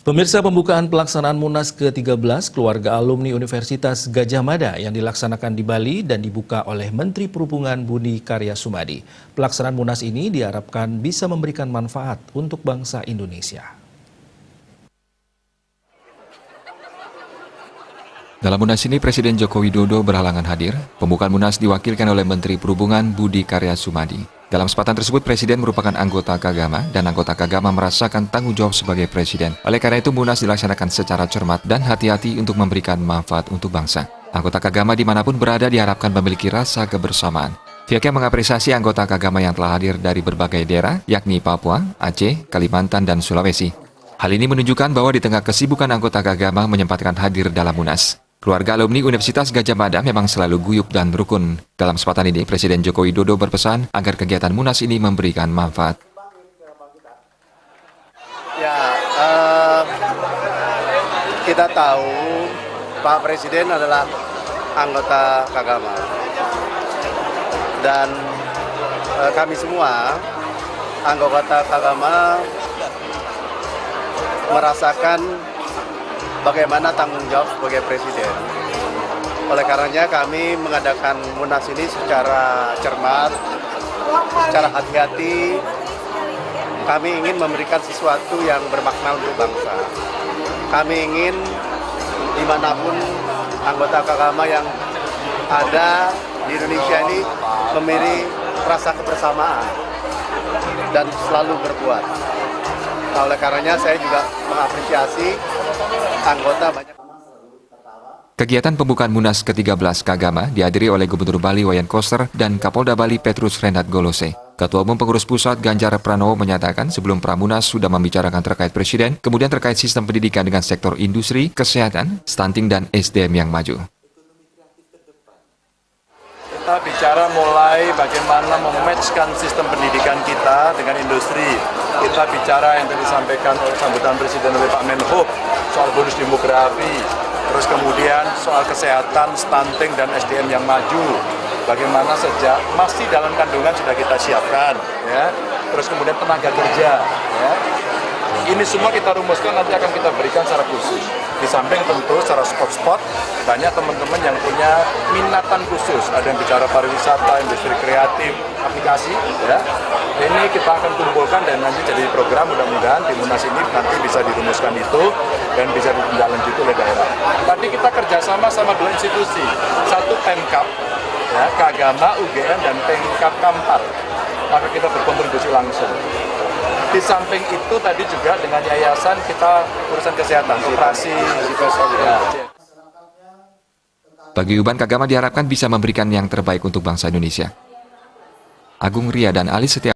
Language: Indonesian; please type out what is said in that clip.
Pemirsa, pembukaan pelaksanaan Munas ke-13 keluarga alumni Universitas Gadjah Mada yang dilaksanakan di Bali dan dibuka oleh Menteri Perhubungan Budi Karya Sumadi. Pelaksanaan Munas ini diharapkan bisa memberikan manfaat untuk bangsa Indonesia. Dalam Munas ini, Presiden Joko Widodo berhalangan hadir. Pembukaan Munas diwakilkan oleh Menteri Perhubungan Budi Karya Sumadi. Dalam kesempatan tersebut, Presiden merupakan anggota Kagama dan anggota Kagama merasakan tanggung jawab sebagai Presiden. Oleh karena itu, Munas dilaksanakan secara cermat dan hati-hati untuk memberikan manfaat untuk bangsa. Anggota Kagama dimanapun berada diharapkan memiliki rasa kebersamaan. Pihaknya mengapresiasi anggota Kagama yang telah hadir dari berbagai daerah, yakni Papua, Aceh, Kalimantan, dan Sulawesi. Hal ini menunjukkan bahwa di tengah kesibukan anggota Kagama menyempatkan hadir dalam Munas. Keluarga alumni Universitas Gadjah Mada memang selalu guyup dan rukun. Dalam kesempatan ini, Presiden Joko Widodo berpesan agar kegiatan Munas ini memberikan manfaat. Ya, kita tahu Pak Presiden adalah anggota Kagama. Dan kami semua, anggota Kagama, merasakan bagaimana tanggung jawab sebagai Presiden. Oleh karenanya kami mengadakan Munas ini secara cermat, secara hati-hati. Kami ingin memberikan sesuatu yang bermakna untuk bangsa. Kami ingin dimanapun anggota Kagama yang ada di Indonesia ini memiliki rasa kebersamaan dan selalu berbuat. Nah, oleh karenanya saya juga mengapresiasi anggota banyak. Kegiatan pembukaan Munas ke-13 Kagama dihadiri oleh Gubernur Bali Wayan Koster dan Kapolda Bali Petrus Renat Golose. Ketua Umum Pengurus Pusat Ganjar Pranowo menyatakan sebelum Pramunas sudah membicarakan terkait Presiden, kemudian terkait sistem pendidikan dengan sektor industri, kesehatan, stunting, dan SDM yang maju. Kita bicara mulai bagaimana mematchkan sistem pendidikan kita dengan industri. Kita bicara yang tadi disampaikan oleh sambutan Presiden oleh Pak Menhub soal bonus demografi, terus kemudian soal kesehatan, stunting, dan SDM yang maju. Bagaimana sejak masih dalam kandungan sudah kita siapkan, ya. Terus kemudian tenaga kerja, ya. Ini semua kita rumuskan nanti akan kita berikan secara khusus. Di samping tentu secara spot-spot, banyak teman-teman yang punya minatan khusus. Ada yang bicara pariwisata, industri kreatif, aplikasi. Ya. Ini kita akan kumpulkan dan nanti jadi program, mudah-mudahan di Munas ini nanti bisa dirumuskan itu dan bisa ditindaklanjuti oleh daerah. Tadi kita kerjasama sama dua institusi. Satu Pemkab, ya, Kagama, UGM, dan Pemkab Kampar. Maka kita berkontribusi langsung. Di samping itu tadi juga dengan yayasan kita urusan kesehatan, operasi. Ya. Paguyuban Kagama diharapkan bisa memberikan yang terbaik untuk bangsa Indonesia. Agung Ria dan Ali Setia